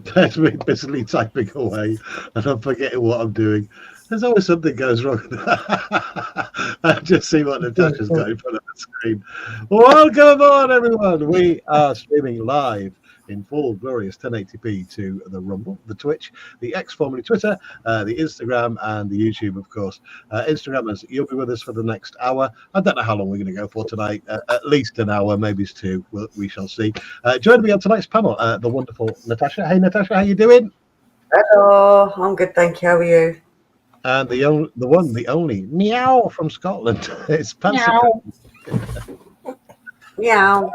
There's me busily typing away and I'm forgetting what I'm doing. There's always something goes wrong. I just see what Natasha's got in front of the screen. Welcome on, everyone. We are streaming live in full glorious 1080p to the Rumble, the Twitch, the X formerly Twitter, the Instagram, and the YouTube, of course. Instagrammers, you'll be with us for the next hour. I don't know how long we're going to go for tonight. At least an hour, maybe it's two. We shall see. Joining me on tonight's panel, the wonderful Natasha. Hey, Natasha, how you doing? Hello, I'm good, thank you. How are you? And the one, the only Meow from Scotland. It's Panzer. Meow.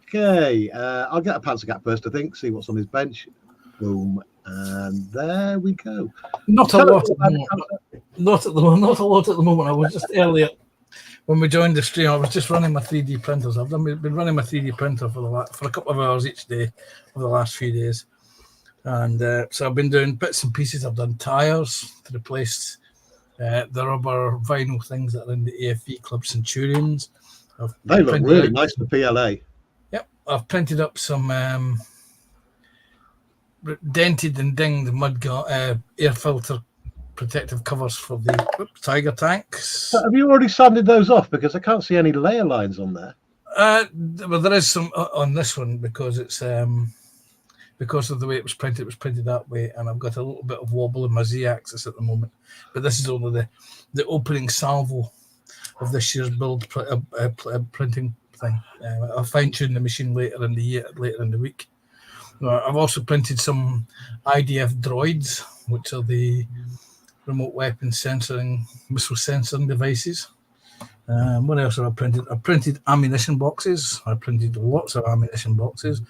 Okay, I'll get a Panzer first, I think. See what's on his bench. Boom, and there we go. Not a lot at the moment. Not a lot at the moment. I was just earlier when we joined the stream. I was just running my 3D printers. I've been running my 3D printer for a couple of hours each day over the last few days. And so I've been doing bits and pieces. I've done tyres to replace the rubber vinyl things that are in the AFV Club Centurions. They look really nice for PLA. Yep, I've printed up some dented and dinged mud air filter protective covers for the Tiger tanks. So have you already sanded those off? Because I can't see any layer lines on there. Well, there is some on this one because it's because of the way it was printed that way, and I've got a little bit of wobble in my Z-axis at the moment. But this is only the opening salvo of this year's build printing thing. I'll fine-tune the machine later in the week. I've also printed some IDF droids, which are the remote weapon missile sensing devices. What else have I printed? I printed ammunition boxes. I printed lots of ammunition boxes.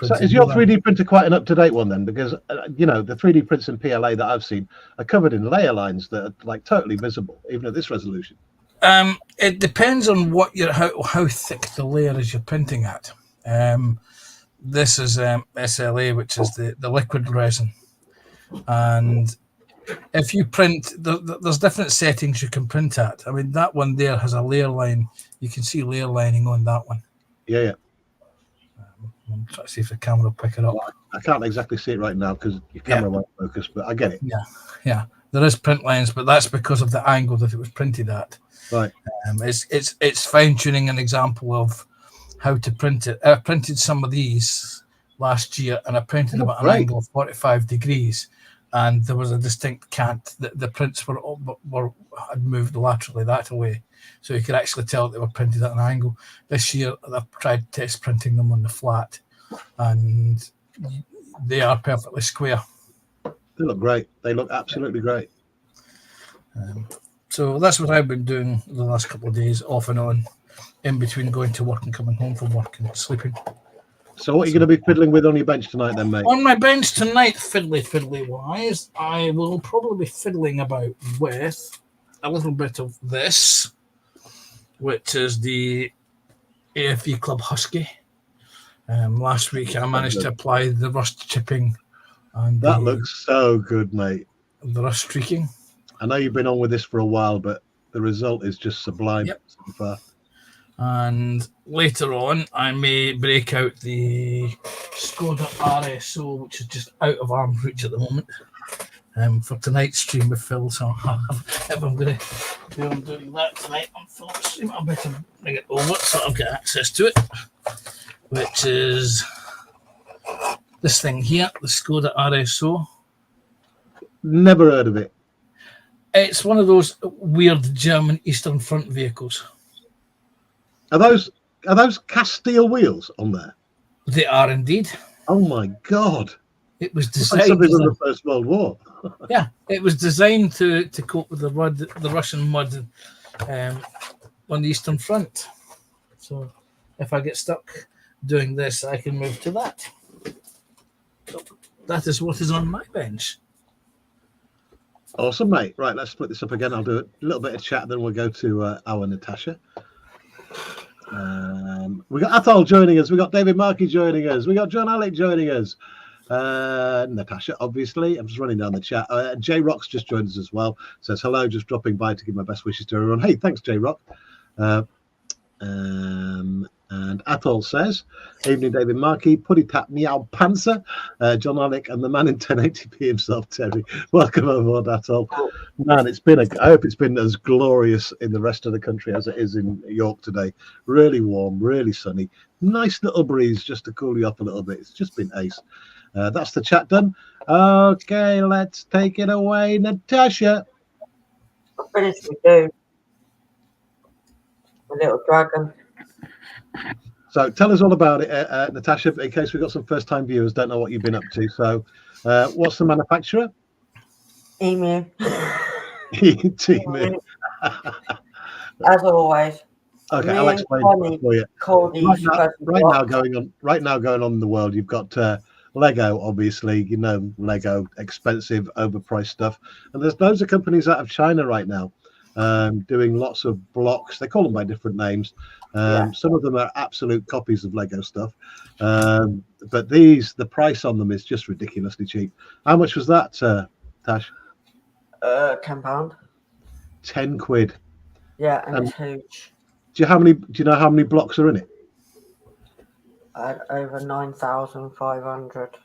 So is your 3D printer quite an up-to-date one then? Because, the 3D prints in PLA that I've seen are covered in layer lines that are like totally visible, even at this resolution. It depends on how thick the layer is you're printing at. This is SLA, which is the liquid resin. And if you print, there's different settings you can print at. I mean, that one there has a layer line. You can see layer lining on that one. Yeah. I'm trying to see if the camera will pick it up. Well, I can't exactly see it right now because your camera won't focus, but I get it. Yeah. There is print lines, but that's because of the angle that it was printed at. Right. It's fine-tuning an example of how to print it. I printed some of these last year, and I printed them at an angle of 45 degrees. And there was a distinct cant. The prints had moved laterally that way, so you could actually tell they were printed at an angle. This year, I've tried test printing them on the flat, and they are perfectly square. They look great. They look absolutely great. So that's what I've been doing the last couple of days, off and on, in between going to work and coming home from work and sleeping. So what are you going to be fiddling with on your bench tonight then, mate? On my bench tonight, fiddly-wise, I will probably be fiddling about with a little bit of this, which is the AFV Club Husky. Last week, I managed to apply the rust chipping. And that looks so good, mate. The rust streaking. I know you've been on with this for a while, but the result is just sublime so far. And later on, I may break out the Skoda RSO, which is just out of arm's reach at the moment, for tonight's stream with Phil. So if I'm going to be doing that tonight on Phil's stream, I better bring it over so I've got access to it, which is this thing here, the Skoda RSO. Never heard of it. It's one of those weird German Eastern Front vehicles. Are those cast steel wheels on there? They are indeed. Oh my God! It was designed like something from the First World War. Yeah, it was designed to cope with the Russian mud on the Eastern Front. So if I get stuck doing this, I can move to that. So that is what is on my bench. Awesome, mate. Right, let's split this up again. I'll do a little bit of chat, then we'll go to our Natasha. We got Athol joining us. We got David Markey joining us. We got John Alec joining us. Natasha, obviously. I'm just running down the chat. J Rock's just joined us as well. Says hello, just dropping by to give my best wishes to everyone. Hey, thanks, J Rock. And Atoll says, evening, David Markey, Puddy Tap Meow Panzer, John Alec, and the man in 1080p himself, Terry. Welcome aboard, Atoll. Man, I hope it's been as glorious in the rest of the country as it is in York today. Really warm, really sunny. Nice little breeze just to cool you off a little bit. It's just been ace. That's the chat done. Okay, let's take it away, Natasha. I finished with you. A little dragon. So tell us all about it, Natasha, in case we've got some first-time viewers don't know what you've been up to. So what's the manufacturer? Emu. Emu. As always. Okay, Me I'll and explain Connie for you. call these Right now going on in the world, you've got Lego, obviously, Lego, expensive, overpriced stuff. And there's loads of companies out of China right now doing lots of blocks. They call them by different names. Some of them are absolute copies of Lego stuff. But the price on them is just ridiculously cheap. How much was that, Tash? £10. 10 quid. Yeah, and it's huge. Do you know how many blocks are in it? Over 9,500.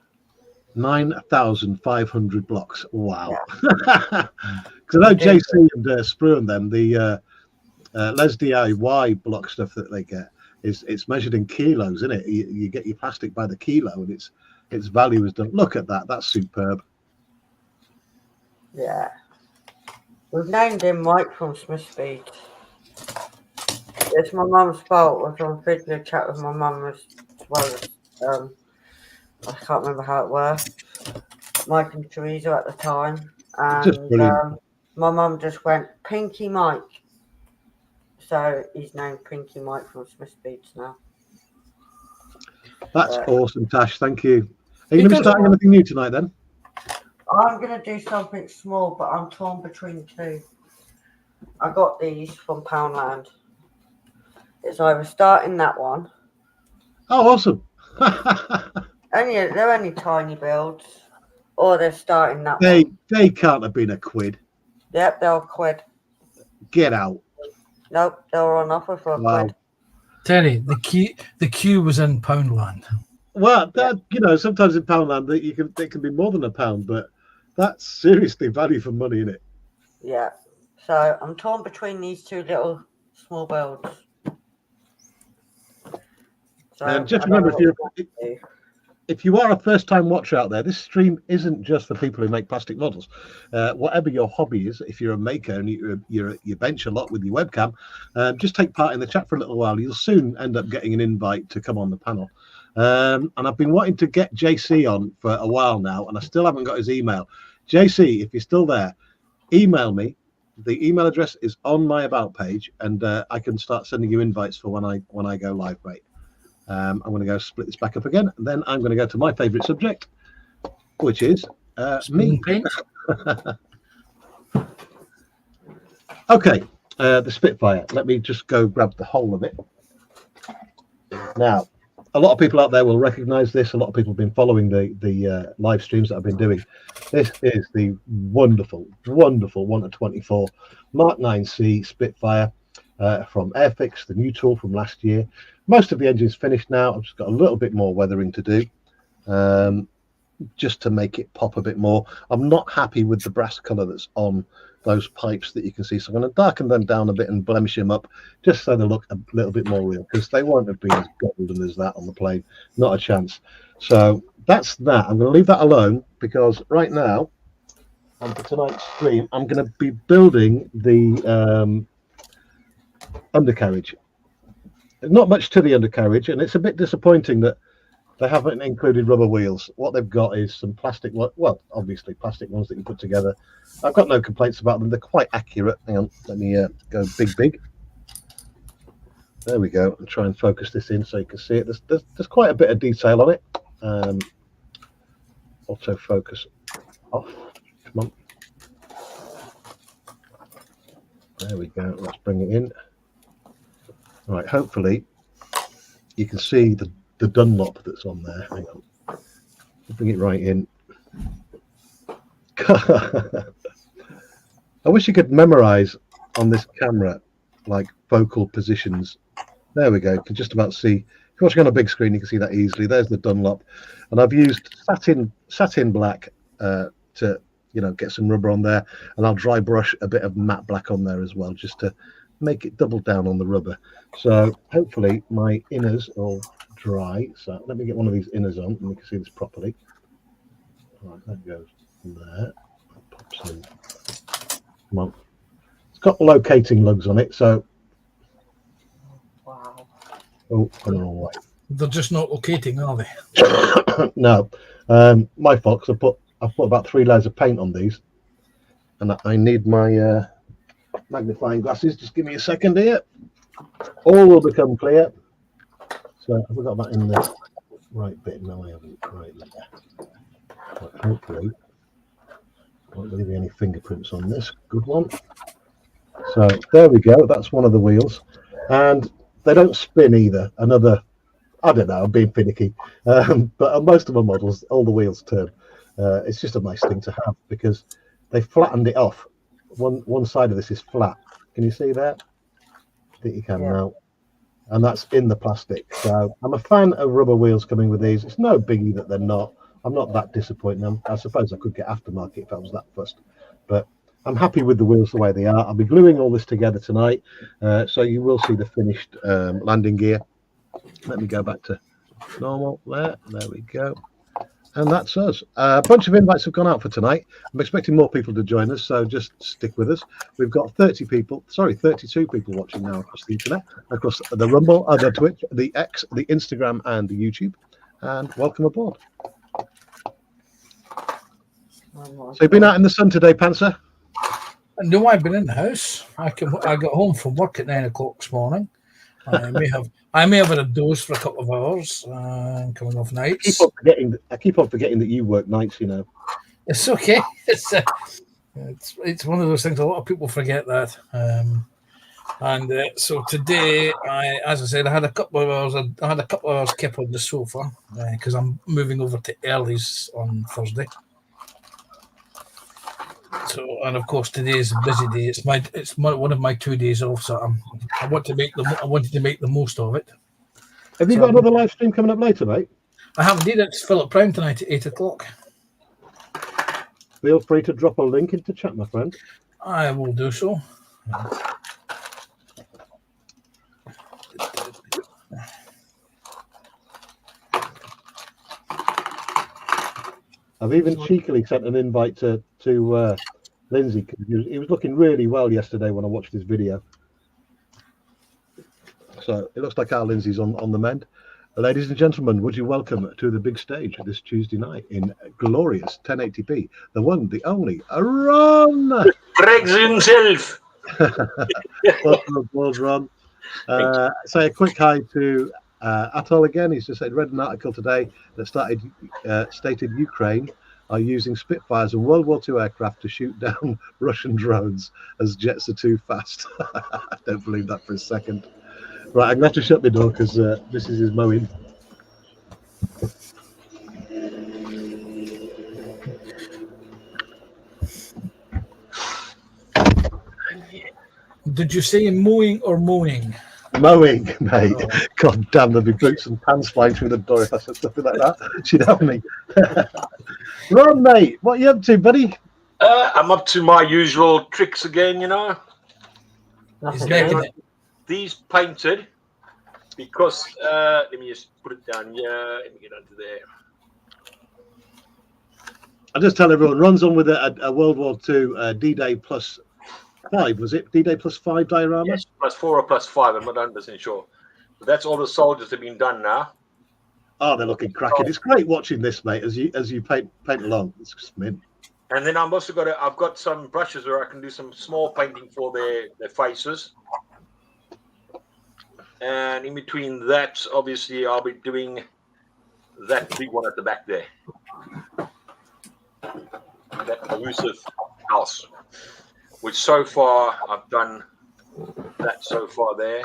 9,500 blocks. Wow. Yeah. Because I know JC and Sprue and them, the Les DIY block stuff that they get it's measured in kilos, isn't it? You get your plastic by the kilo, and its value is done. Look at that. That's superb. Yeah. We've named him Mike from Smithspeed. It's my mum's fault. I was on video chat with my mum as well as I can't remember how it worked. Mike and Teresa at the time. And my mum just went, Pinky Mike. So he's named Pinky Mike from Smithspeeds now. That's awesome, Tash. Thank you. Are you going to be starting anything new tonight then? I'm going to do something small, but I'm torn between two. I got these from Poundland. It's either starting that one. Oh, awesome. They're only tiny builds. Or they're starting that one. They can't have been a quid. Yep, they're a quid. Get out. Nope, they were on offer for a quid. Terry, the queue was in Poundland. Well, sometimes in Poundland they can be more than £1, but that's seriously value for money, isn't it? Yeah. So I'm torn between these two little small builds. So and just remember, if you are a first-time watcher out there, this stream isn't just for people who make plastic models. Whatever your hobby is, if you're a maker and you bench a lot with your webcam, just take part in the chat for a little while. You'll soon end up getting an invite to come on the panel. And I've been wanting to get JC on for a while now, and I still haven't got his email. JC, if you're still there, email me. The email address is on my about page, and I can start sending you invites for when I go live, mate. I'm going to go split this back up again, and then I'm going to go to my favourite subject, which is me. Okay, the Spitfire. Let me just go grab the whole of it. Now, a lot of people out there will recognise this. A lot of people have been following the live streams that I've been doing. This is the wonderful, wonderful 1-24 Mark 9C Spitfire from Airfix, the new tool from last year. Most of the engine's finished now. I've just got a little bit more weathering to do, just to make it pop a bit more. I'm not happy with the brass colour that's on those pipes that you can see, so I'm going to darken them down a bit and blemish them up just so they look a little bit more real, because they won't have been as golden as that on the plane. Not a chance. So that's that. I'm going to leave that alone, because right now, and for tonight's stream, I'm going to be building the undercarriage. There's not much to the undercarriage, and it's a bit disappointing that they haven't included rubber wheels. What they've got is some plastic, well, obviously plastic ones that you put together. I've got no complaints about them. They're quite accurate. Hang on, let me go big. There we go. And try and focus this in so you can see it. There's quite a bit of detail on it. Auto focus off. Come on. There we go. Let's bring it in. Right, hopefully you can see the Dunlop that's on there. Hang on. Bring it right in. I wish you could memorize on this camera like focal positions There we go. You can just about see. If you're watching on a big screen, you can see that easily. There's the Dunlop, and I've used satin black to get some rubber on there, and I'll dry brush a bit of matte black on there as well, just to make it double down on the rubber. So hopefully my inners will dry. So let me get one of these inners on, and we can see this properly. Right, that goes there. That pops in. Come on. It's got locating lugs on it, so. Wow. Oh, I don't know why. They're just not locating, are they? No, my fault. 'Cause I put about 3 layers of paint on these, and I need my magnifying glasses. Just give me a second here. All will become clear. So have we got that in the right bit? No, I haven't. Right there. But hopefully, won't leave any fingerprints on this. Good one. So there we go. That's one of the wheels, and they don't spin either. I don't know, I'm being finicky. But on most of my models, all the wheels turn. It's just a nice thing to have because they flattened it off. One side of this is flat. Can you see that? I think you can now. And that's in the plastic. So I'm a fan of rubber wheels coming with these. It's no biggie that they're not. I'm not that disappointed. I suppose I could get aftermarket if I was that fussed. But I'm happy with the wheels the way they are. I'll be gluing all this together tonight. So you will see the finished landing gear. Let me go back to normal there. There we go. And that's us. A bunch of invites have gone out for tonight. I'm expecting more people to join us, so just stick with us. We've got 32 people watching now across the internet, across the Rumble, the Twitch, the X, the Instagram, and the YouTube. And welcome aboard. So you've been out in the sun today, Panzer? No, I've been in the house. I got home from work at 9 o'clock this morning. I may have had a doze for a couple of hours coming off nights. I keep on forgetting that you work nights, you know. It's okay. It's one of those things. A lot of people forget that. So today, as I said, I had a couple of hours. I had a couple of hours kept on the sofa because I'm moving over to Early's on Thursday. So, and of course, today is a busy day. It's one of my 2 days off. So I wanted to make the most of it. Have you got another live stream coming up later, mate? I have indeed. It's Philip Brown tonight at 8 o'clock. Feel free to drop a link into chat, my friend. I will do so. I've even cheekily sent an invite to Lindsay because he was looking really well yesterday when I watched his video. So it looks like our Lindsay's on the mend. Ladies and gentlemen, would you welcome to the big stage this Tuesday night in glorious 1080p, the one, the only, Ron! Breaks himself! Welcome aboard, Ron. Say a quick hi to Atoll again. He's just said, read an article today that stated Ukraine are using Spitfires and World War II aircraft to shoot down Russian drones as jets are too fast. I don't believe that for a second. Right, I'm going to have to shut my door because this is his mowing. Did you say mowing or moaning? Mowing, mate. Oh. God damn, there'd be boots and pants flying through the door if I said something like that. She'd have me. Ron, mate, what are you up to, buddy? I'm up to my usual tricks again, you know. These painted because let me just put it down here. Let me get under there. I'll just tell everyone, Ron's on with a World War II D-Day +5, was it? D-Day +5 diorama? Yes, +4 or +5. I'm not 100% sure. But that's all the soldiers have been done now. Oh, they're looking cracking. It's great watching this, mate, as you paint along. It's just mint. And then I've got some brushes where I can do some small painting for their faces. And in between that, obviously, I'll be doing that big one at the back there. That elusive house, which so far I've done that so far there.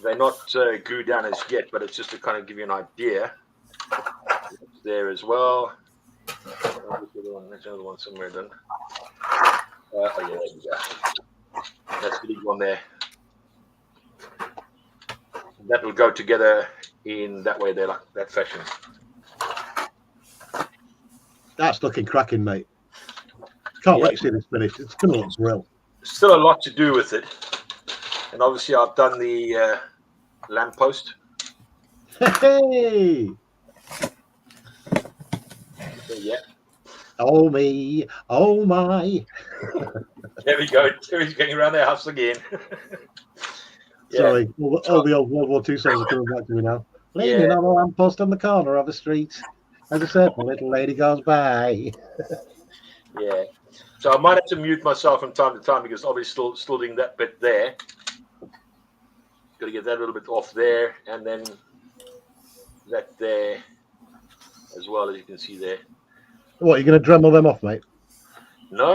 They're not glued down as yet, but it's just to kind of give you an idea. It's there as well. There's another one somewhere done. Oh yeah, there we go. That's the big one there. that will go together in that way, there, like that fashion. That's looking cracking, mate. Can't wait to see this finished. It's going to look real. Still a lot to do with it, and obviously I've done the lamppost. Hey! So, yeah, Oh me, oh my. there we go. Terry's getting around the house again. Yeah. Sorry, all the old World War II songs are coming back to me now. Leaning on a lamppost on the corner of a street as a certain little lady goes by. Yeah. So I might have to mute myself from time to time because obviously still doing that bit there. Got to get that a little bit off there, and then that there as well, as you can see there. What, you're going to Dremel them off, mate? No.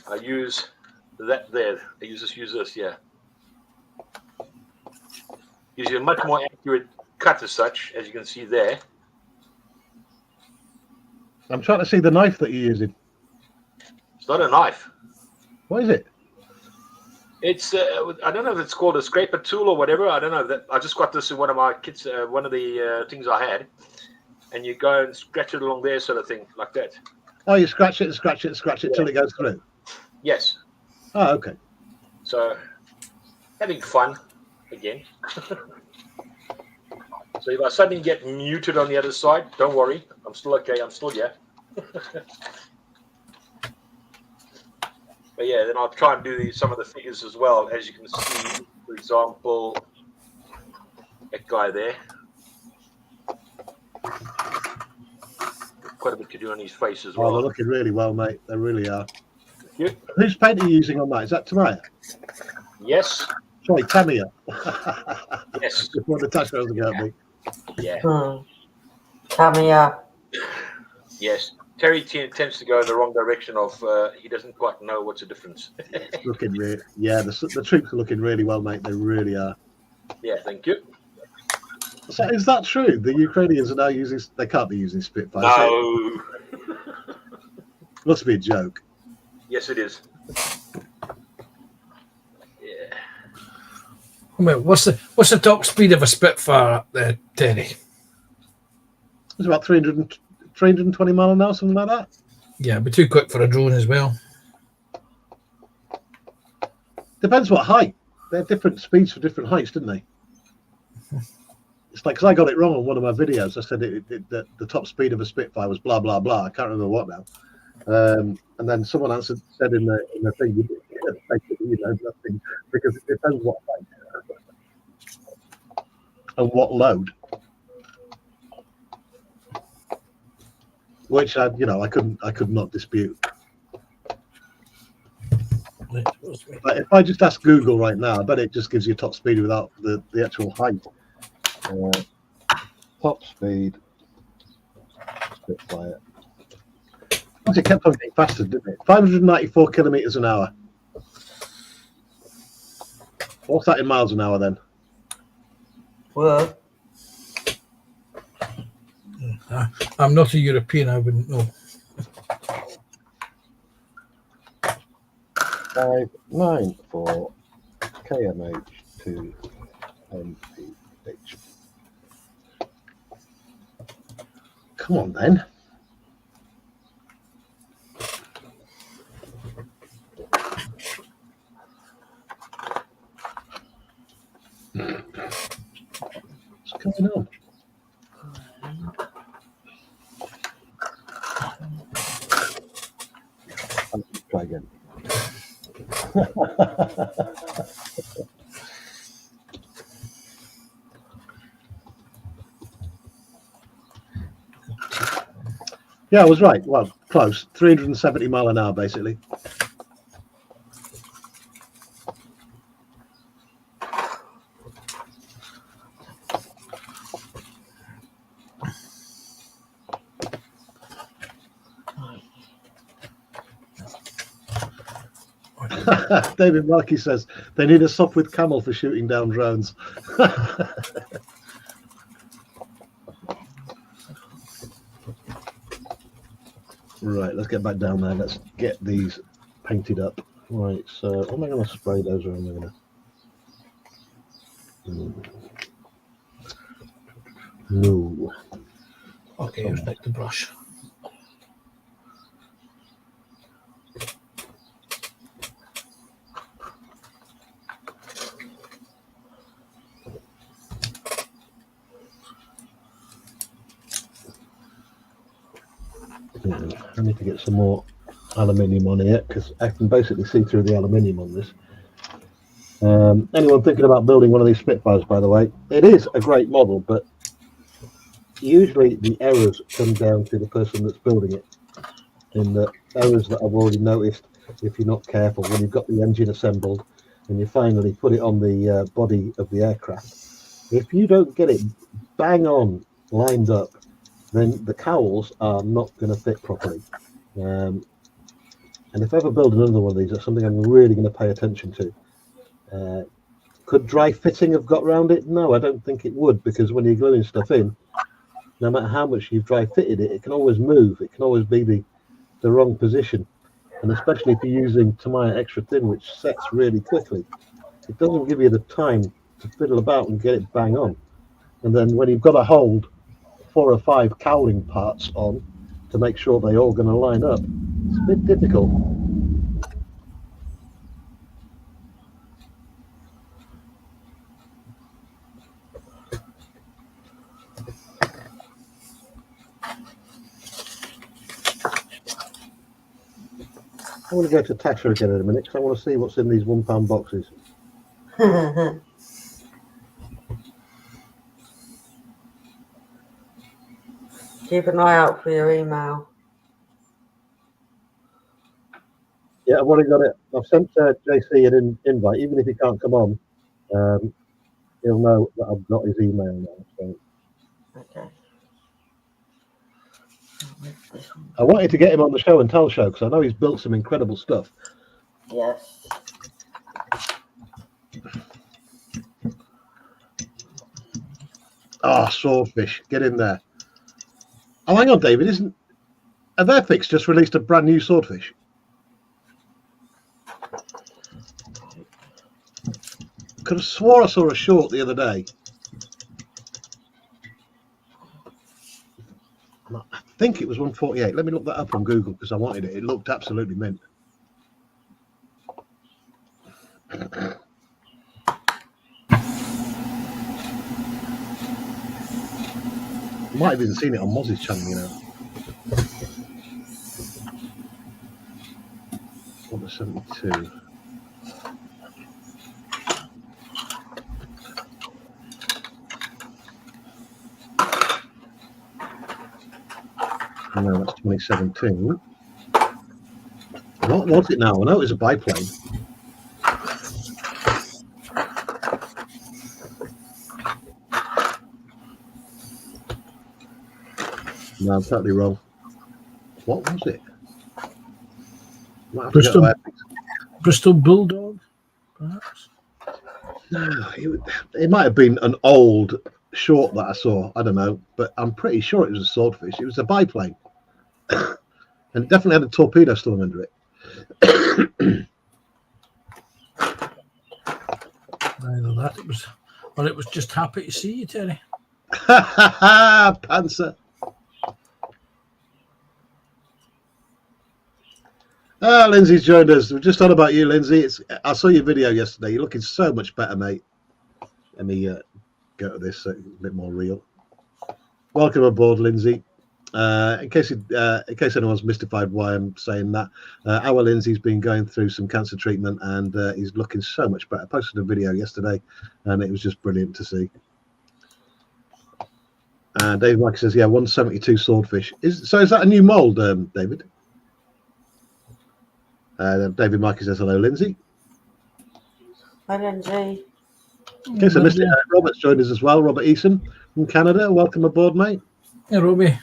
I use that there. I use this, yeah. Gives you a much more accurate cut as such, as you can see there. I'm trying to see the knife that you're using. It's not a knife. What is it? It's I don't know if it's called a scraper tool or whatever. I don't know. That I just got this in one of my kits, one of the things I had, and you go and scratch it along there, sort of thing, like that. Oh, you scratch it till it goes through. Yes. Oh, okay. So having fun again. So if I suddenly get muted on the other side, don't worry. I'm still okay. I'm still here. But yeah, then I'll try and do some of the figures as well. As you can see, for example, that guy there. Quite a bit to do on his face as well. Oh, they're looking really well, mate. They really are. Thank you. Whose paint are you using on that? Is that Tamaya? Yes. Sorry, Tamia. Yes. Before Natasha has a go at me. Yeah. Tamiya. Yes. Terry tends to go in the wrong direction of he doesn't quite know what's the difference. It's looking really, yeah, the troops are looking really well, mate. They really are. Yeah, thank you. So is that true? The Ukrainians are now using, they can't be using Spitfire. No. Must be a joke. Yes, it is. Yeah. Wait, what's the top speed of a Spitfire up there, Terry? It's about 320 mile an hour, something like that. Yeah, it'd be too quick for a drone as well. Depends what height. They have different speeds for different heights, didn't they? It's like, because I got it wrong on one of my videos. I said that the top speed of a Spitfire was blah, blah, blah. I can't remember what now. And then someone said in the thing, you know, nothing, because it depends what height and what load. Which I could not dispute. But if I just ask Google right now, I bet it just gives you top speed without the actual height. Top speed Spitfire. It kept on getting faster, didn't it? 594 kilometers an hour. What's that in miles an hour then? Well, I'm not a European, I wouldn't know. 594 kmh to mph. Come on then. What's going on? I'll try again. Yeah, I was right. Well, close. 370 mile an hour, basically. David Markey says they need a sop with camel for shooting down drones. Right, let's get back down there. Let's get these painted up. Right, so am I going to spray those or am I going to... No. Okay, here's Nick the brush. I need to get some more aluminium on here because I can basically see through the aluminium on this. Anyone thinking about building one of these Spitfires, by the way, it is a great model, but usually the errors come down to the person that's building it. In the errors that I've already noticed, if you're not careful, when you've got the engine assembled and you finally put it on the body of the aircraft, if you don't get it bang on lined up, then the cowls are not going to fit properly. And if I ever build another one of these, that's something I'm really going to pay attention to. Could dry fitting have got around it? No, I don't think it would, because when you're gluing stuff in, no matter how much you've dry fitted it, it can always move. It can always be the wrong position. And especially if you're using Tamiya extra thin, which sets really quickly, it doesn't give you the time to fiddle about and get it bang on. And then when you've got to hold 4 or 5 cowling parts on to make sure they're all going to line up, it's a bit difficult. I want to go to Tasha again in a minute because I want to see what's in these £1 boxes. Keep an eye out for your email. Yeah, I've already got it. I've sent JC an invite. Even if he can't come on, he'll know that I've got his email now. So. Okay. I wanted to get him on the show and tell show because I know he's built some incredible stuff. Yes. Ah, swordfish, get in there. Oh, hang on, David. Have Airfix just released a brand new swordfish? Could have swore I saw a short the other day. I think it was 148. Let me look that up on Google because I wanted it. It looked absolutely mint. Might have even seen it on Moz's channel, you know. What was 72? No, that's 2017. What was it now? I know it was a biplane. No, I'm totally wrong. What was it? Bristol Bulldog, perhaps? No, it might have been an old short that I saw. I don't know, but I'm pretty sure it was a swordfish. It was a biplane. And it definitely had a torpedo still under it. Either that it was just happy to see you, Terry. Panzer. Ah, Lindsay's joined us. We're just on about you, Lindsay. I saw your video yesterday. You're looking so much better, mate. Let me go to this so it's a bit more real. Welcome aboard, Lindsay. In case anyone's mystified why I'm saying that, our Lindsay's been going through some cancer treatment and he's looking so much better. I posted a video yesterday and it was just brilliant to see. And Dave Mike says, yeah, 172 swordfish. Is that a new mould, David? David Mike says, hello, Lindsay. Hi, Lindsay. Okay, so Mr. Robert's joined us as well. Robert Eason from Canada. Welcome aboard, mate. Yeah, Robbie.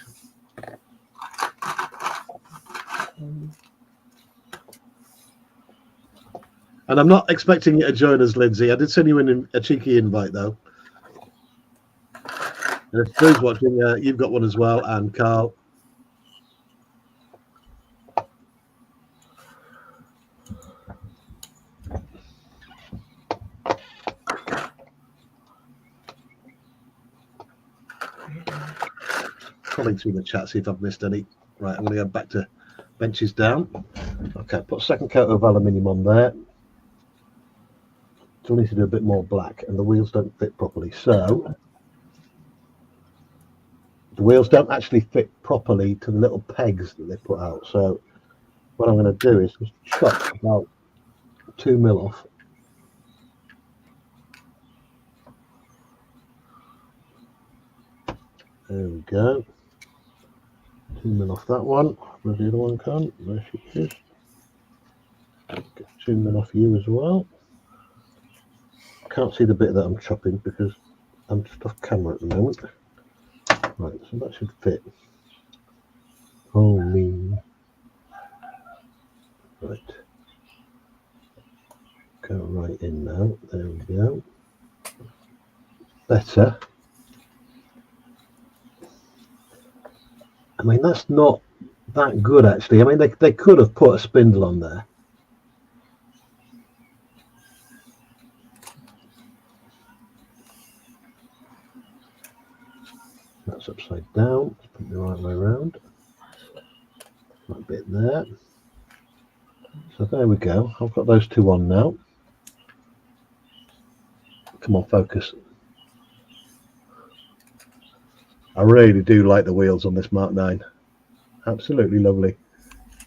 And I'm not expecting you to join us, Lindsay. I did send you a cheeky invite, though. And if Drew's watching, you've got one as well, and Carl. scrolling through the chat, see if I've missed any. Right, I'm going to go back to benches down. Okay, put a second coat of aluminium on there. Still need to do a bit more black, and the wheels don't fit properly. So the wheels don't actually fit properly to the little pegs that they put out. So what I'm going to do is just chop about 2 mil off. There we go. 2 mil off that one. Where's the other one gone? There she is. Get 2 mil off you as well. Can't see the bit that I'm chopping because I'm just off camera at the moment. Right, so that should fit. Holy. Right. Go right in now. There we go. Better. I mean, that's not that good, actually. I mean, they could have put a spindle on there. That's upside down. Let's put it the right way around. That bit there. So there we go. I've got those two on now. Come on, focus. I really do like the wheels on this Mark 9. Absolutely lovely.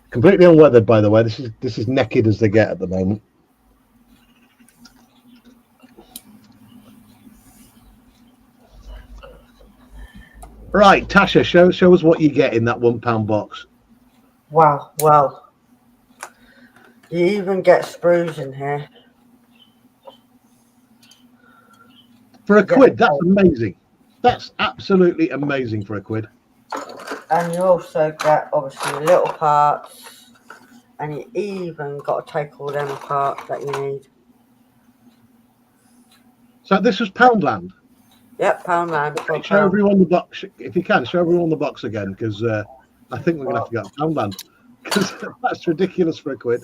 Completely unweathered, by the way. This is naked as they get at the moment. Right, Tasha, show us what you get in that £1 box. Wow, well, you even get sprues in here. For a quid, that's amazing. That's absolutely amazing for a quid. And you also get, obviously, little parts. And you even got to take all them apart that you need. So this was Poundland. Yep, Poundland. Okay, show everyone the box, if you can. Show everyone the box again, because I think we're going to have to go to Poundland. Because that's ridiculous for a quid.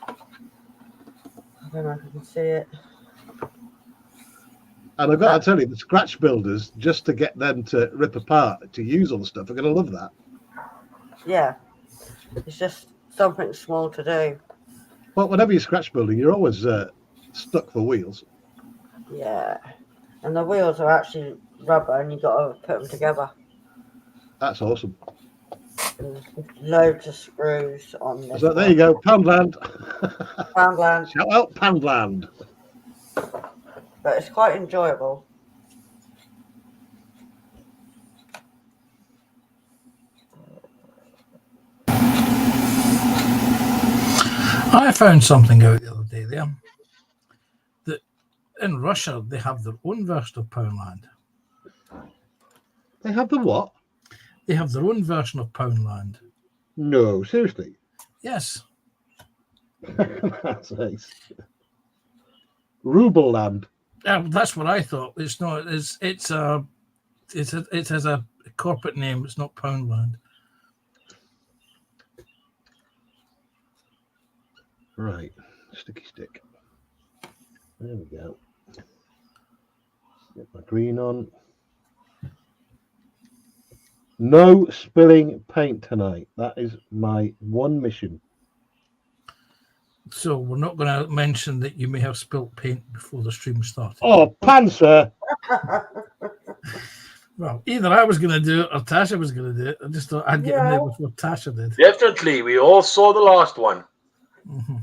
I don't know if you can see it. And I've got to tell you, the scratch builders, just to get them to rip apart, to use all the stuff, are going to love that. Yeah. It's just something small to do. Well, whenever you're scratch building, you're always stuck for wheels. Yeah. And the wheels are actually rubber and you've got to put them together. That's awesome. And there's loads of screws on this. So there you go, Poundland. Poundland. Shout out Poundland. But it's quite enjoyable. I found something out the other day there that in Russia they have their own version of Poundland. They have the what? They have their own version of Poundland. No, seriously. Yes. That's nice. Ruble Land. Yeah, that's what I thought. It's not. It has a corporate name. It's not Poundland. Right, sticky stick. There we go. Get my green on. No spilling paint tonight. That is my one mission. So we're not going to mention that you may have spilt paint before the stream started. Oh, Panzer! Well, either I was going to do it or Tasha was going to do it. I just thought I'd get in there before Tasha did. Definitely. We all saw the last one. Mm-hmm.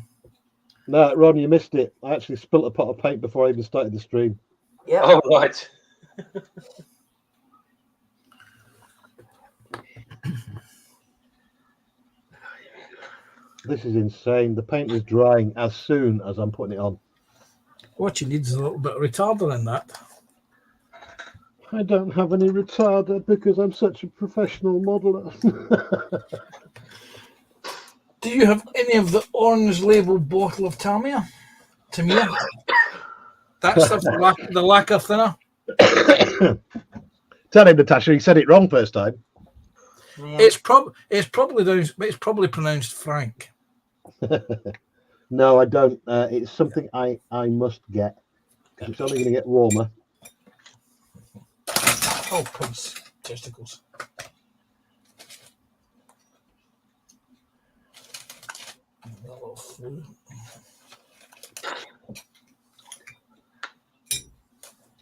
No, Ron, you missed it. I actually spilt a pot of paint before I even started the stream. Yeah. Oh, right. This is insane. The paint is drying as soon as I'm putting it on. What you need is a little bit of retarder in that. I don't have any retarder because I'm such a professional modeler. Do you have any of the orange label bottle of Tamiya? That's the lacquer thinner. Tell him, Natasha, he said it wrong first time. Yeah. It's probably pronounced Frank. No, I don't. It's something I must get. It's only going to get warmer. Oh, pigs, testicles. got through.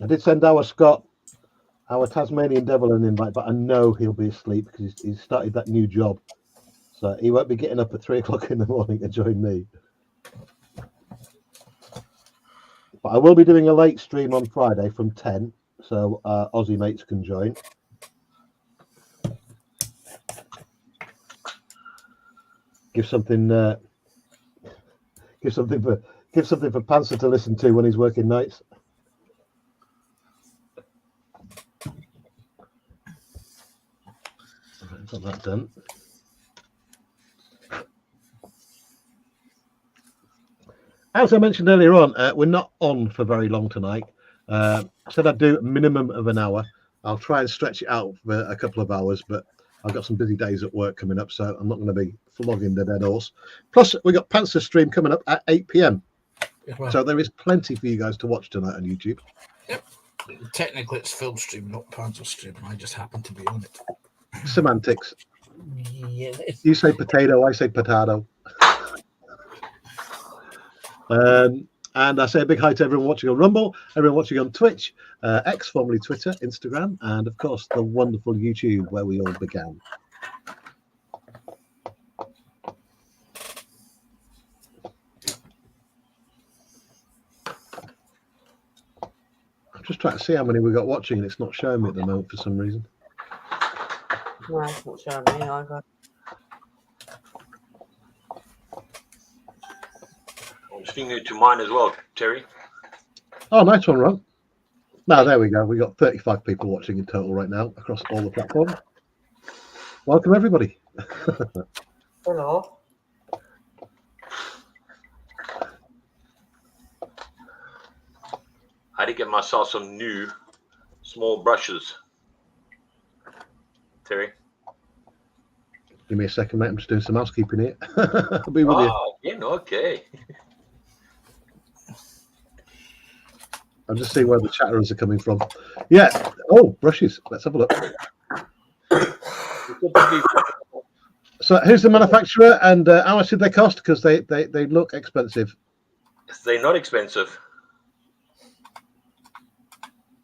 I did send our Scott, our Tasmanian Devil, an invite, but I know he'll be asleep because he's started that new job. So he won't be getting up at 3 o'clock in the morning to join me. But I will be doing a late stream on Friday from 10, so Aussie mates can join. Give something for Panzer to listen to when he's working nights. Right, got that done. As I mentioned earlier on, we're not on for very long tonight. I said I'd do a minimum of an hour. I'll try and stretch it out for a couple of hours, but I've got some busy days at work coming up, so I'm not going to be flogging the dead horse. Plus, we got Panzer stream coming up at 8 p.m. Yeah, well, So there is plenty for you guys to watch tonight on YouTube. yep. Technically, it's film stream, not Panzer stream. I just happen to be on it. Semantics. Yeah. You say potato, I say potato. And I say a big hi to everyone watching on Rumble, everyone watching on Twitch, X, formerly Twitter, Instagram, and of course the wonderful YouTube where we all began. I'm just trying to see how many we got watching, and it's not showing me at the moment for some reason. No, it's not showing me either. I'm streaming to mine as well, Terry. Oh, nice one, Ron. Now, there we go. We got 35 people watching in total right now across all the platforms. Welcome, everybody. Hello. I did get myself some new small brushes, Terry. Give me a second, mate. I'm just doing some housekeeping here. I'll be with you. Oh, yeah, okay. I'm just seeing where the chatterers are coming from. Yeah. Oh, brushes. Let's have a look. So, who's the manufacturer and how much did they cost? Because they look expensive. They're not expensive.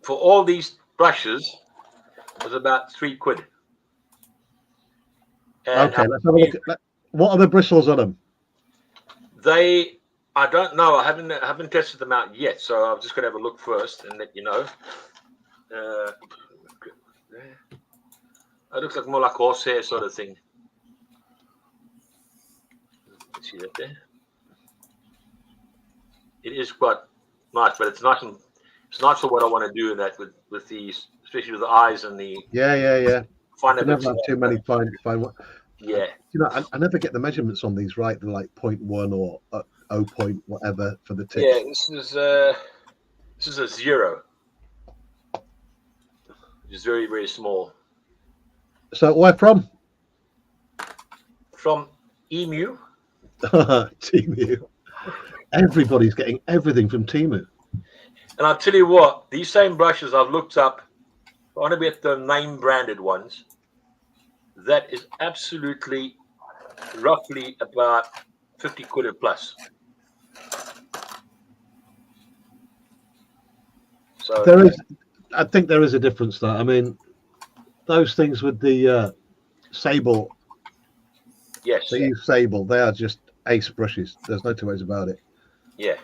For all these brushes, it was about £3. And Okay, let's have a look at what are the bristles on them? I don't know. I haven't tested them out yet, so I'm just going to have a look first and let you know. It looks like more like horsehair sort of thing. See that there? It is quite nice, but it's nice for what I want to do in that with these, especially with the eyes and the Yeah. fine. I never have too many fine. Yeah. You know, I never get the measurements on these right. They're like 0.1 or 0. Whatever for the tip. Yeah, this is a 0. It's very, very small. So where from? From Emu. Temu. Everybody's getting everything from Temu. And I'll tell you what, these same brushes I've looked up, I want to get the name branded ones. That is absolutely roughly about £50 plus. So I think there is a difference there. I mean, those things with the Sable, yes, they use Sable. They are just ace brushes. There's no two ways about it. yeah.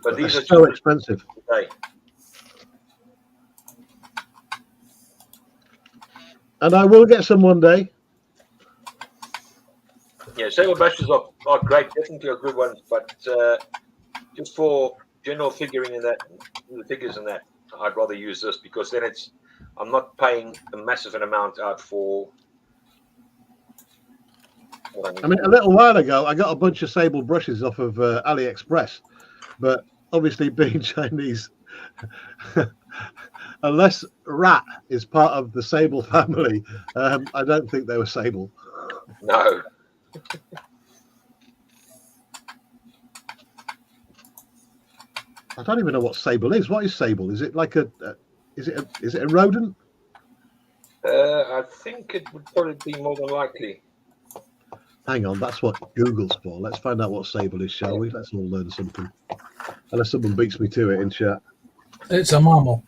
But They're these are so expensive. today. And I will get some one day. Yeah, Sable brushes are great, definitely are good ones, but just for general figuring in that, the figures in that, I'd rather use this because then I'm not paying a massive amount out for. I mean, a little while ago, I got a bunch of Sable brushes off of AliExpress, but obviously being Chinese, unless rat is part of the Sable family, I don't think they were Sable. No. I don't even know what Sable is. What is Sable? Is it like is it a rodent? I think it would probably be more than likely. Hang on, that's what Google's for. Let's find out what sable is, shall we? Let's all learn something. Unless someone beats me to it in chat. It's a mammal.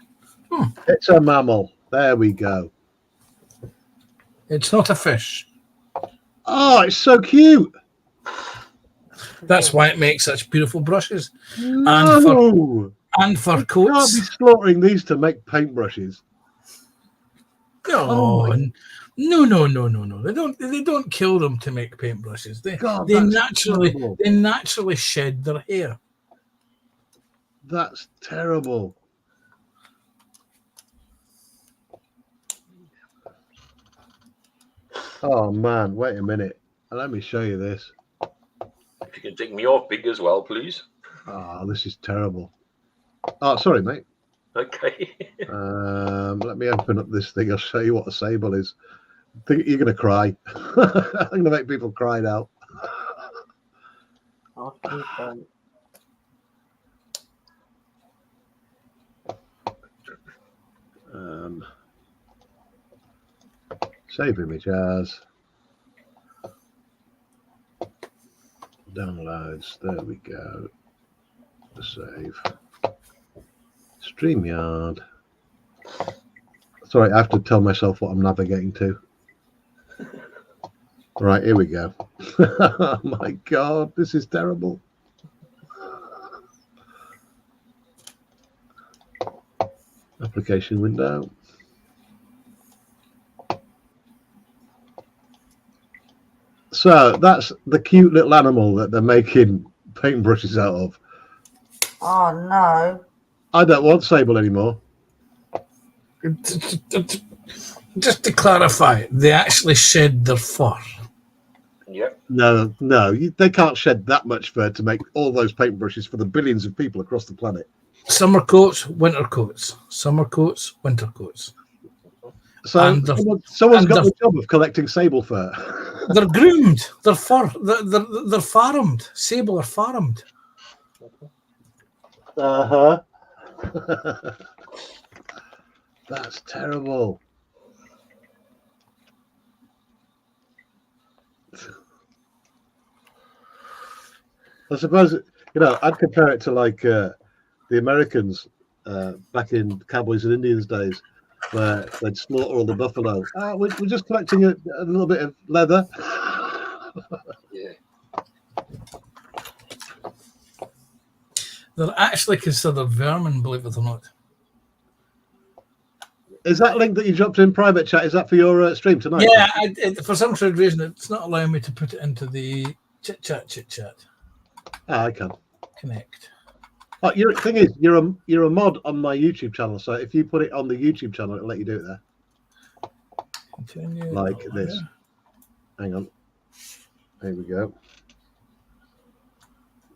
It's a mammal. There we go. It's not a fish. Oh, it's so cute. That's why it makes such beautiful brushes. No. And for You can't coats. be slaughtering these to make paintbrushes. No, no. They don't kill them to make paintbrushes. God, They terrible. naturally shed their hair. That's terrible. Oh man, wait a minute. Let me show you this. If you can take me off big as well, please. Oh, this is terrible. Oh, sorry, mate. Okay. Let me open up this thing. I'll show you what a sable is. I think you're going to cry. I'm going to make people cry now. I'll keep them. Save image as. Downloads. There we go. Save. StreamYard. Sorry, I have to tell myself what I'm navigating to. Right, here we go. Oh my God, this is terrible. Application window. So that's the cute little animal that they're making paintbrushes out of. Oh no. I don't want sable anymore. Just to clarify, they actually shed their fur. Yep. No, they can't shed that much fur to make all those paintbrushes for the billions of people across the planet. Summer coats, winter coats. Summer coats, winter coats. So And someone's got the job of collecting sable fur. They're groomed. They're they're farmed. Sable are farmed. Uh-huh. That's terrible. I suppose, I'd compare it to like the Americans back in Cowboys and Indians days, where they'd slaughter all the buffalo. We're just collecting a little bit of leather. Yeah. They're actually considered vermin, believe it or not. Is that link that you dropped in private chat? Is that for your stream tonight? Yeah, for some strange reason, it's not allowing me to put it into the chit chat. I can. Connect. Oh, thing is, you're a mod on my YouTube channel, so if you put it on the YouTube channel, it'll let you do it there. Continue. Like this. Hang on. Here we go.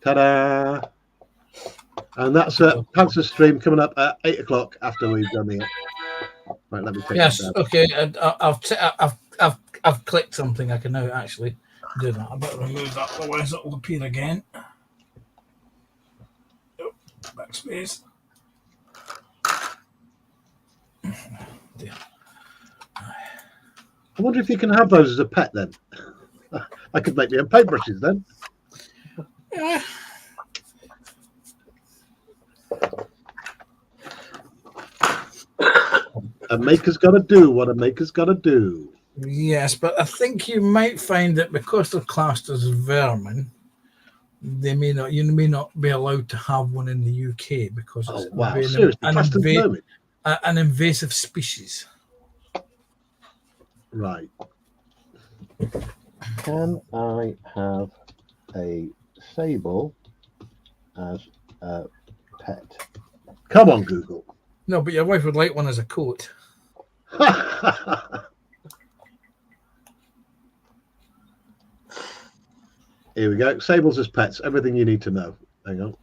Ta-da! And that's a Panther stream coming up at 8 o'clock after we've done the. Right, let me take Yes. that down. Okay. I've clicked something. I can now actually do that. I better remove that, otherwise it will appear again. Oh, backspace. There. I wonder if you can have those as a pet then. I could make me own paintbrushes then. Yeah. A maker's got to do what a maker's got to do. Yes, but I think you might find that because they're classed as vermin, you may not be allowed to have one in the UK because it's seriously, an invasive species. Right. Can I have a sable as a pet? Come on, Google. No, but your wife would like one as a coat. Here we go. Sables as pets. Everything you need to know. Hang on.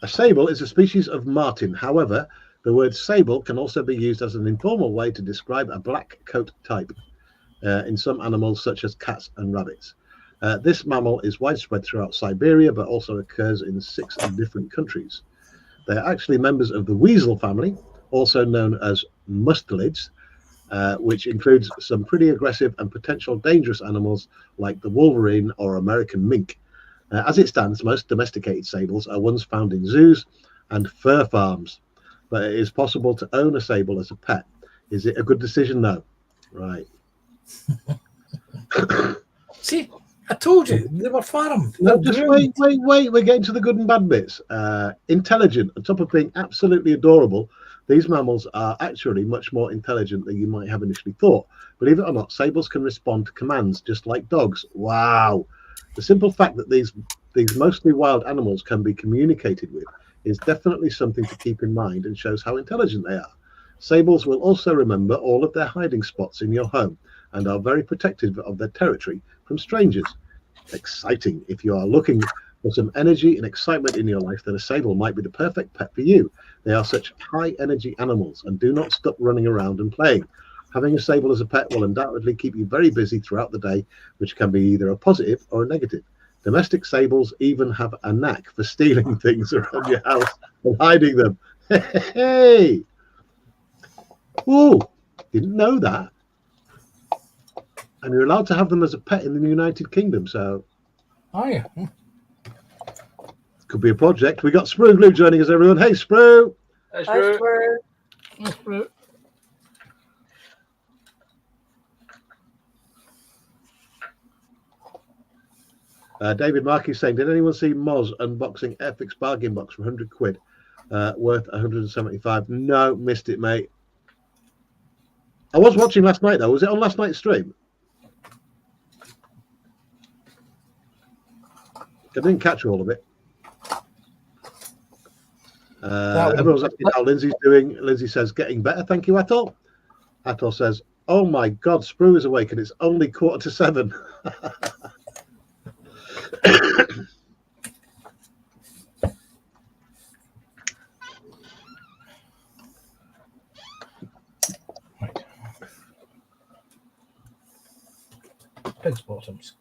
A sable is a species of martin. However, the word sable can also be used as an informal way to describe a black coat type in some animals, such as cats and rabbits. This mammal is widespread throughout Siberia, but also occurs in 6 different countries. They are actually members of the weasel family, also known as mustelids, which includes some pretty aggressive and potential dangerous animals like the wolverine or American mink. As it stands, most domesticated sables are ones found in zoos and fur farms, but it is possible to own a sable as a pet. Is it a good decision? No. Right. See, I told you, they were farmed. No, just wait. We're getting to the good and bad bits. Intelligent, on top of being absolutely adorable, these mammals are actually much more intelligent than you might have initially thought. Believe it or not, sables can respond to commands just like dogs. Wow. The simple fact that these mostly wild animals can be communicated with is definitely something to keep in mind and shows how intelligent they are. Sables will also remember all of their hiding spots in your home and are very protective of their territory from strangers. Exciting. If you are looking for some energy and excitement in your life, then a sable might be the perfect pet for you. They are such high energy animals and do not stop running around and playing. Having a sable as a pet will undoubtedly keep you very busy throughout the day, which can be either a positive or a negative. Domestic sables even have a knack for stealing things around your house and hiding them. Hey! Ooh, didn't know that. And you're allowed to have them as a pet in the United Kingdom, so... Oh, yeah. Could be a project. We got Sprue Glue joining us, everyone. Hey, Sprue! Hey, Hi, Sprue. Sprue. David Markey saying, did anyone see Moz unboxing Airfix bargain box for 100 quid? Worth 175. No, missed it, mate. I was watching last night, though. Was it on last night's stream? I didn't catch all of it. Everyone's asking how Lindsay's doing. Lindsay says, getting better. Thank you, Atul. Atul says, oh my God, Sprue is awake and it's only 6:45. Pig's bottoms.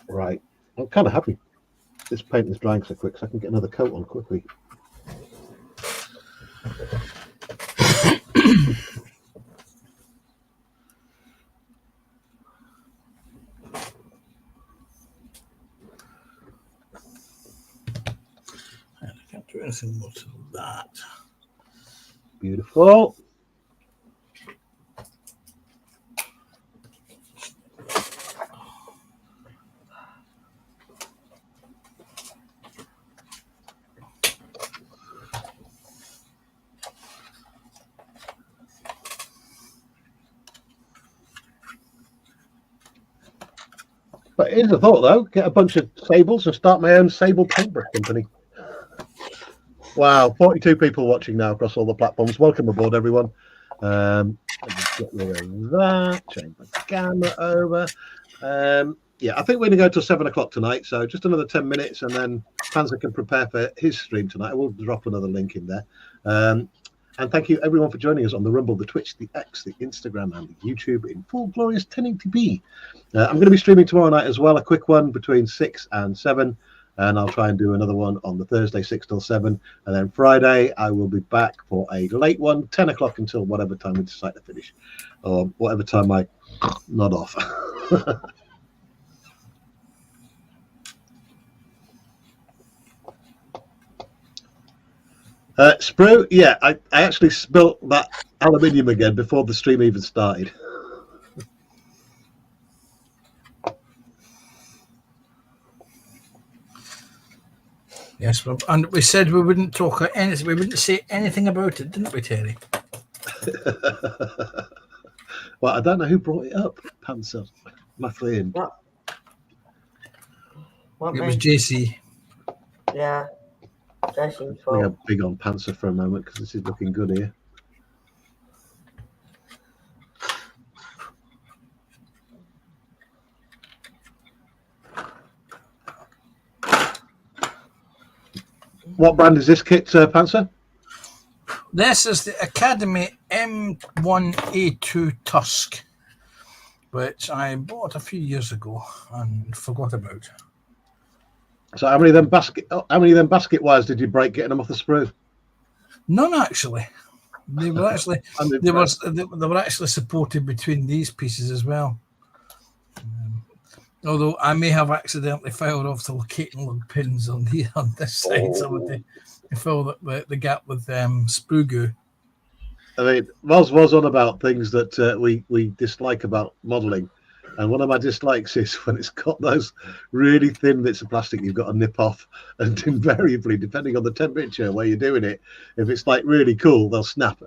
Right. I'm kind of happy this paint is drying so quick so I can get another coat on quickly. And I can't do anything more to that. Beautiful. But here's the thought, though: get a bunch of sables and start my own sable paintbrush company. Wow, 42 people watching now across all the platforms. Welcome aboard, everyone. Let me get rid of that. Change my camera over. Yeah, I think we're going to go till 7 o'clock tonight. So just another 10 minutes, and then Panzer can prepare for his stream tonight. We'll drop another link in there. And thank you, everyone, for joining us on the Rumble, the Twitch, the X, the Instagram, and the YouTube in full glorious 1080p. I'm going to be streaming tomorrow night as well, a quick one between 6 and 7. And I'll try and do another one on the Thursday, 6 till 7. And then Friday, I will be back for a late one, 10 o'clock until whatever time we decide to finish. Or whatever time I nod off. Sprue, yeah, I actually spilt that aluminium again before the stream even started. Yes, and we said we wouldn't talk anything. We wouldn't say anything about it, didn't we, Terry? Well, I don't know who brought it up, Panzer. My friend. What It was JC. Yeah. Jason's I'm fault. big on Panzer for a moment because this is looking good here. What brand is this kit, Panzer? This is the Academy M1A2 Tusk, which I bought a few years ago and forgot about. So how many of them basket wires did you break getting them off the sprue? None actually. They were actually they were actually supported between these pieces as well. Although I may have accidentally filed off the locating lug pins on this side, so I filled the gap with sprue goo. I mean, Moz was on about things that we dislike about modelling. And one of my dislikes is when it's got those really thin bits of plastic you've got to nip off. And invariably, depending on the temperature where you're doing it, if it's like really cool, they'll snap.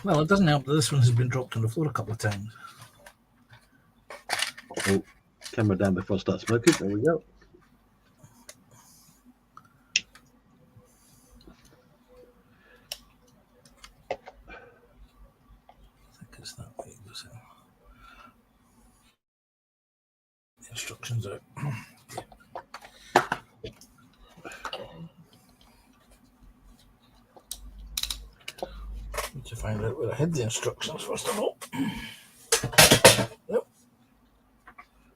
Well, it doesn't help that this one has been dropped on the floor a couple of times. Oh, camera down before I start smoking. There we go. That way it goes in. The instructions out. Need to find out where I hid the instructions first of all. Yep.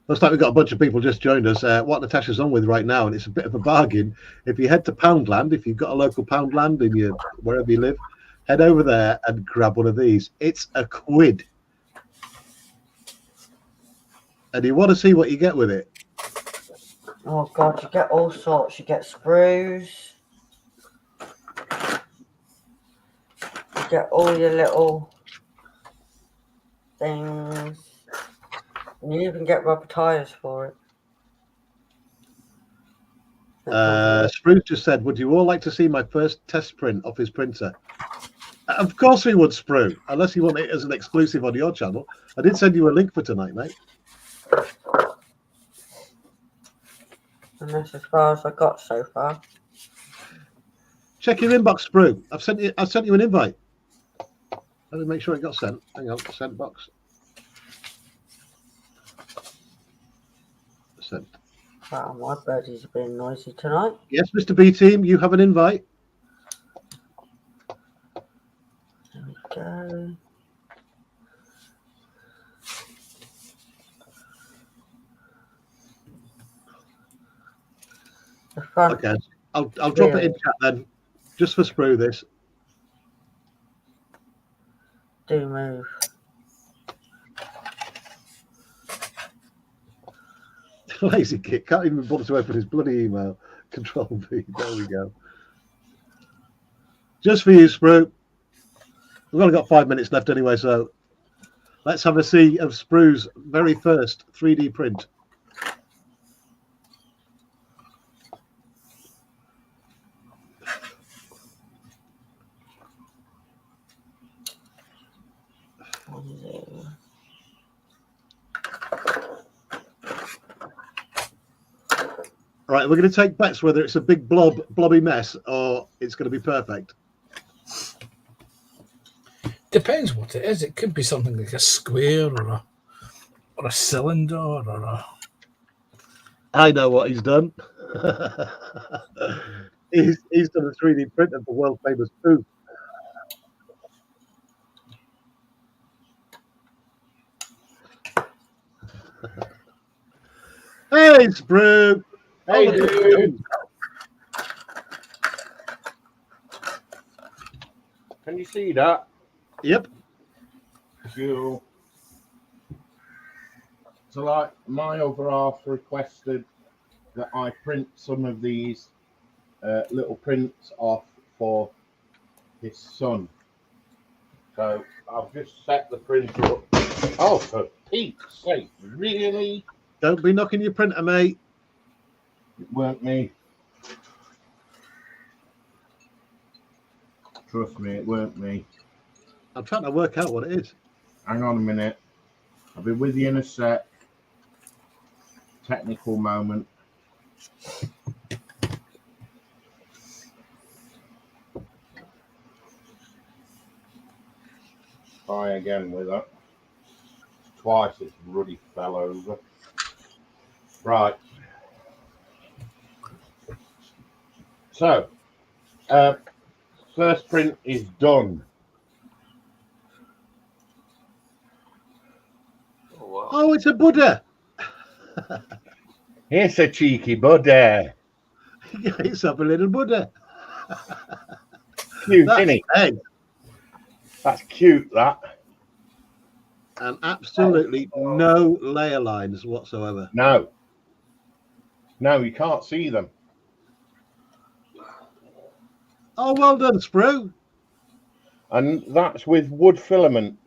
Looks like we've got a bunch of people just joined us. What Natasha's on with right now, and it's a bit of a bargain. If you head to Poundland, if you've got a local Poundland in your wherever you live, head over there and grab one of these. It's £1. And you want to see what you get with it. Oh God, you get all sorts. You get sprues. You get all your little things. And you even get rubber tires for it. Spruce just said, would you all like to see my first test print off his printer? Of course we would, Sprue, unless you want it as an exclusive on your channel. I did send you a link for tonight, mate. And that's as far as I got so far. Check your inbox, Sprue. I've sent you an invite. Let me make sure it got sent. Hang on, sent box. Sent. Wow, my birdies are being noisy tonight. Yes, Mr. B Team, you have an invite. There we go. Okay, I'll drop it in chat then, just for Sprue this. Do move. Lazy Kit can't even bother to open his bloody email. Control V. There we go. Just for you, Sprue. We've only got 5 minutes left anyway, so let's have a see of Sprue's very first 3D print. Right, we're going to take bets whether it's a big blobby mess or it's going to be perfect. Depends what it is. It could be something like a square or a cylinder or a... I know what he's done. he's done a 3D print of the world famous poo. Hey, Sprue. Hey, dude. Can you see that? Yep. Cool. So, like, my other half requested that I print some of these little prints off for his son. So, I've just set the printer up. Oh, for Pete's sake, really? Don't be knocking your printer, mate. It weren't me. Trust me, it weren't me. I'm trying to work out what it is. Hang on a minute. I'll be with you in a sec. Technical moment. Try again with that. Twice it's ruddy fell over. Right. So, first print is done. Oh, Oh, it's a Buddha. It's a cheeky buddy. It's up a little Buddha. Cute, That's isn't he? egg. That's cute, that. And absolutely no layer lines whatsoever. No. No, you can't see them. Oh, well done, Sprue. And that's with wood filament.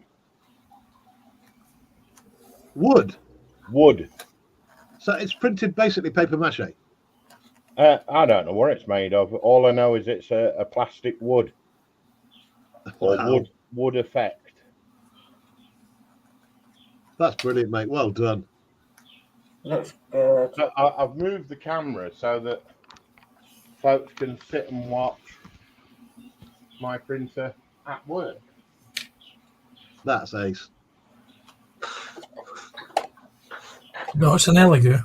Wood. Wood. So it's printed basically paper mache. I don't know what it's made of. All I know is it's a plastic wood. Or Wow. wood effect. That's brilliant, mate. Well done. Looks good. So I've moved the camera so that folks can sit and watch my printer at work. That's ace. No, it's an Elegoo.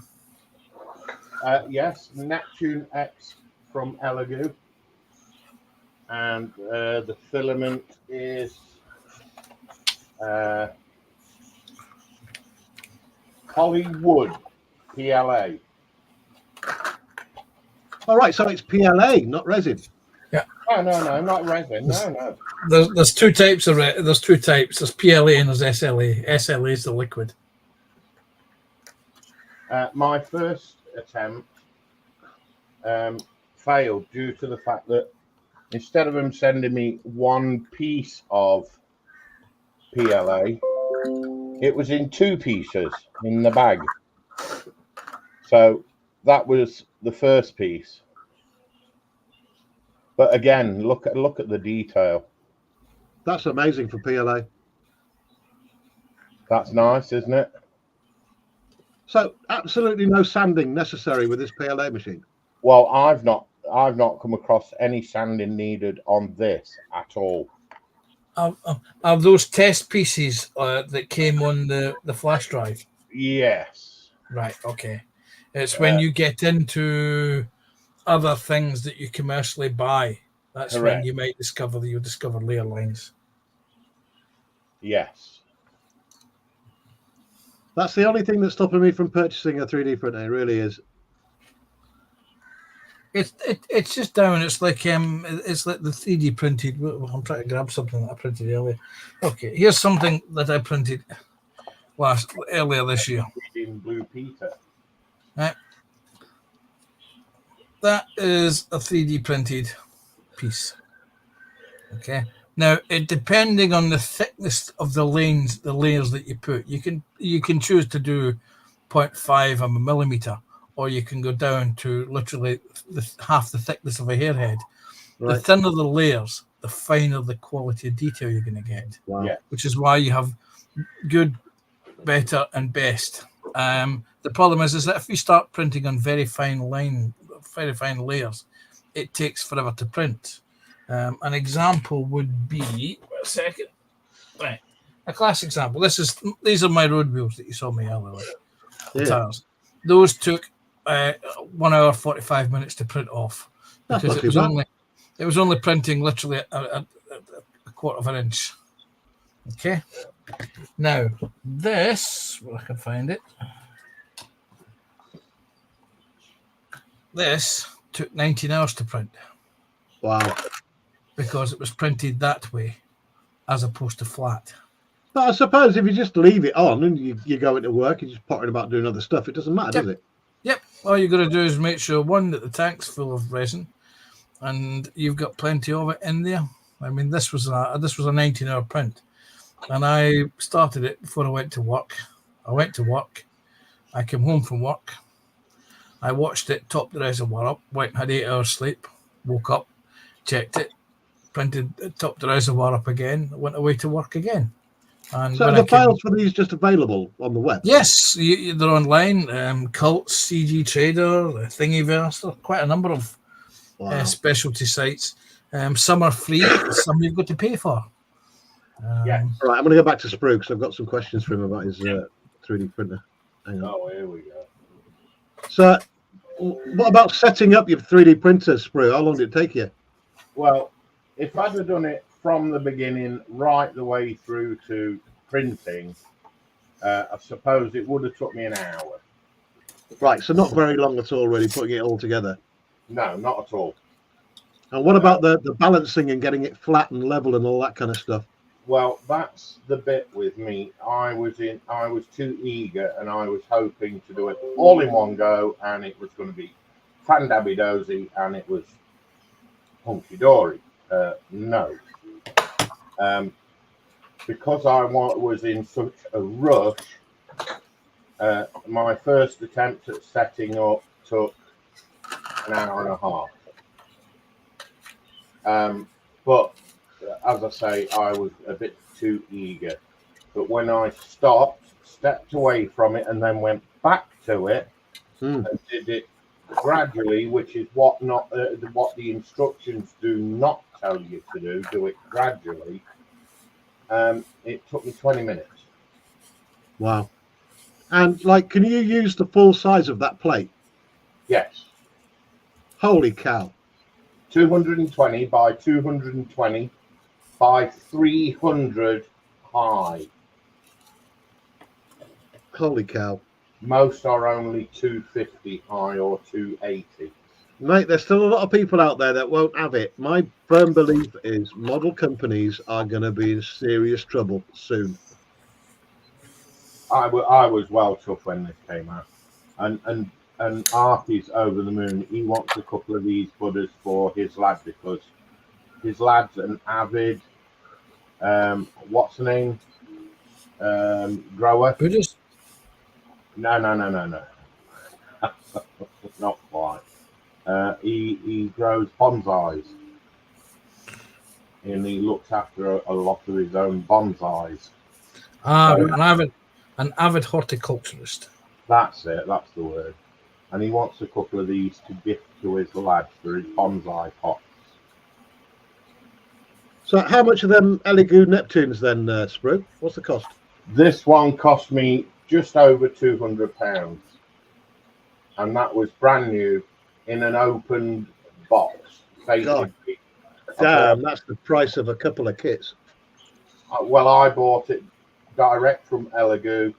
Yes, Neptune X from Elegoo. And the filament is Hollywood PLA. All right, so it's PLA, not resin. No, not resin. No. There's two types of it. There's two types. There's PLA and there's SLA. SLA is the liquid. My first attempt failed due to the fact that instead of them sending me one piece of PLA, it was in two pieces in the bag. So that was the first piece. But again, look at the detail. That's amazing for PLA. That's nice, isn't it? So absolutely no sanding necessary with this PLA machine. Well, I've not come across any sanding needed on this at all. Are those test pieces that came on the flash drive? Yes. Right. Okay. It's when you get into other things that you commercially buy. That's Correct. when you might discover layer lines. Yes. That's the only thing that's stopping me from purchasing a 3D printer. It really is. It's just down. It's like the 3D printed. I'm trying to grab something that I printed earlier. Okay, here's something that I printed earlier this year. Reading Blue Peter. Right. That is a 3D printed piece. Okay. Now, depending on the thickness of the layers that you put, you can choose to do 0.5 of a millimeter, or you can go down to literally half the thickness of a hairhead. Right. The thinner the layers, the finer the quality of detail you're going to get. Wow. Yeah. Which is why you have good, better, and best. The problem is that if you start printing on very fine layers, it takes forever to print. An example would be a second. Right. A class example. These are my road wheels that you saw me earlier with. The tires. Those took 1 hour 45 minutes to print off because it was only printing literally a quarter of an inch. Okay. Now this, where I can find it. This took 19 hours to print. Wow. Because it was printed that way as opposed to flat. But I suppose if you just leave it on and you go into work, you're just pottering about doing other stuff, it doesn't matter, does it? Yep. All you've got to do is make sure, one, that the tank's full of resin and you've got plenty of it in there. I mean, this was a 19-hour print. And I started it before I went to work. I went to work. I came home from work. I watched it, topped the reservoir up, went and had 8 hours sleep, woke up, checked it, printed, topped the reservoir up again, went away to work again. And so the files for these just available on the web? Yes, they're online. Cults, CG Trader, Thingiverse, there are quite a number of specialty sites. Some are free, some you've got to pay for. Yeah. All right, I'm going to go back to Sprue because I've got some questions for him about his 3D printer. Hang on. Oh, here we go. So, what about setting up your 3D printer, Sprue? How long did it take you? Well, if I'd have done it from the beginning right the way through to printing, I suppose it would have took me an hour. Right, so not very long at all, really, putting it all together. No, not at all. And what about the balancing and getting it flat and level and all that kind of stuff? Well, that's the bit with me. I was too eager, and I was hoping to do it all in one go, and it was going to be fan-dabby dozy, and it was hunky dory. No, because I was in such a rush. My first attempt at setting up took an hour and a half. But as I say, I was a bit too eager. But when I stepped away from it, and then went back to it and did it gradually, which is what the instructions do not tell you to do. Do it gradually. It took me 20 minutes. Wow. And can you use the full size of that plate? Yes. Holy cow. 220 by 220 by 300 high. Holy cow. Most are only 250 high or 280. Mate, there's still a lot of people out there that won't have it. My firm belief is model companies are going to be in serious trouble soon. I was well chuffed when this came out. And Artie's over the moon. He wants a couple of these budders for his lad, because his lad's an avid, what's the name? Grower? Buddhist? No. Not quite. He grows bonsais. And he looks after a lot of his own bonsais. An avid horticulturist. That's it. That's the word. And he wants a couple of these to gift to his lad for his bonsai pots. So how much are them Elegoo Neptunes then, Sprue? What's the cost? This one cost me just over £200. And that was brand new in an open box. God. Damn, that's the price of a couple of kits. Well, I bought it direct from Elegoo.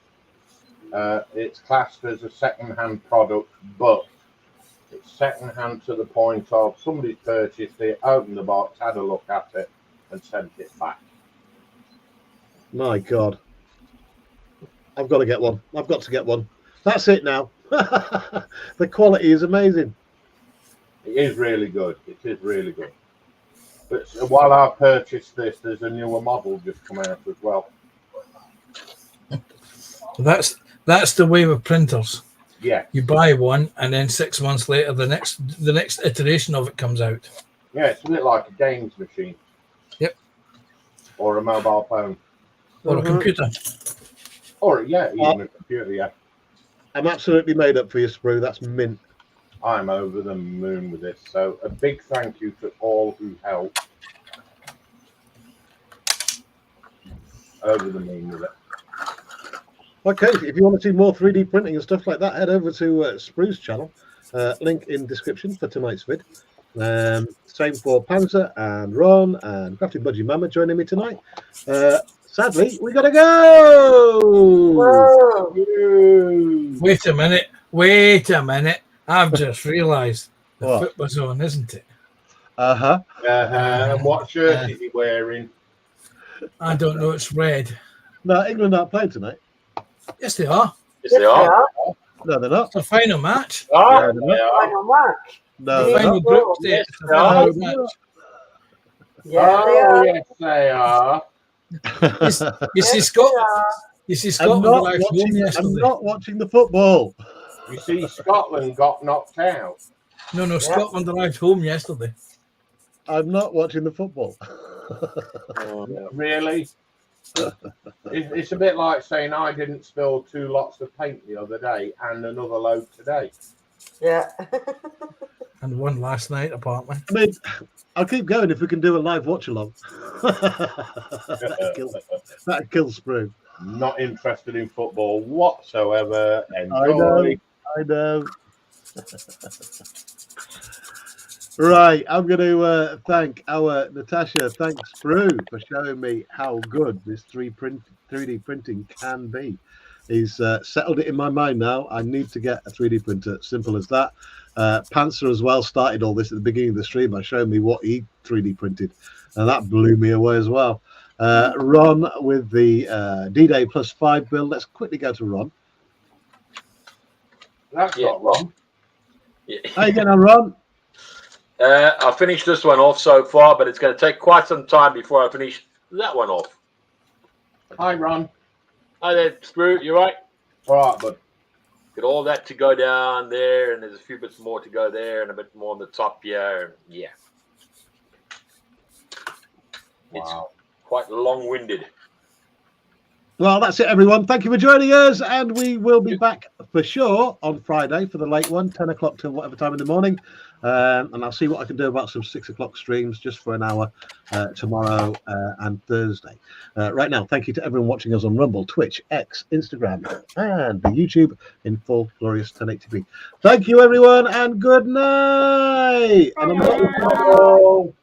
It's classed as a second-hand product, but it's second-hand to the point of somebody purchased it, opened the box, had a look at it, and sent it back. My God. I've got to get one. I've got to get one. That's it now. The quality is amazing. It is really good. It is really good. But while I purchased this, there's a newer model just come out as well. That's the way with printers. Yeah. You buy one, and then 6 months later, the next iteration of it comes out. Yeah, it's a bit like a games machine. Yep. Or a mobile phone. Or a computer. Or even a computer. Yeah. I'm absolutely made up for you, Sprue. That's mint. I'm over the moon with this. So a big thank you to all who helped. Over the moon with it. Okay, if you want to see more 3D printing and stuff like that, head over to Sprue's channel. Link in description for tonight's vid. Same for Panzer and Ron and Crafty Budgie Mama joining me tonight. Sadly, we got to go! Whoa. Wait a minute. I've just realised the foot was on, isn't it? Uh-huh. And what shirt is he wearing? I don't know. It's red. No, England aren't playing tonight. Yes, they are. Yes, they are. No, they're not. It's a final match. Oh, No, they are. Final match. No, The they're final not. group stage. It's a final match. Yeah, they are. Yes, they are. You see, Scotland arrived home yesterday. I'm not watching the football. You see, Scotland got knocked out. No, Scotland arrived home yesterday. I'm not watching the football. Really? It's a bit like saying I didn't spill 2 lots of paint the other day and another load today. Yeah. And one last night, apparently. I mean, I'll keep going if we can do a live watch along. That'd kill Sprue. Not interested in football whatsoever. Enjoy. I know. Right, I'm going to thank our Natasha. Thanks, Sprue, for showing me how good this 3D printing can be. He's settled it in my mind now. I need to get a 3D printer. Simple as that. Panzer as well started all this at the beginning of the stream by showing me what he 3D printed, and that blew me away as well. Ron with the D-Day +5 build. Let's quickly go to Ron. That's not wrong. Yeah. How you getting on, Ron? I finished this one off so far, but it's going to take quite some time before I finish that one off. Hi, Ron. Hi there, Sprue. You right? All right, bud. Get all that to go down there, and there's a few bits more to go there, and a bit more on the top here. Yeah. It's Wow. quite long-winded. Well, that's it, everyone. Thank you for joining us, and we will be back for sure on Friday for the late one, 10 o'clock till whatever time in the morning. And I'll see what I can do about some 6 o'clock streams just for an hour tomorrow and Thursday. Right now, thank you to everyone watching us on Rumble, Twitch, X, Instagram, and the YouTube in full glorious 1080p. Thank you, everyone, and good night. And I'm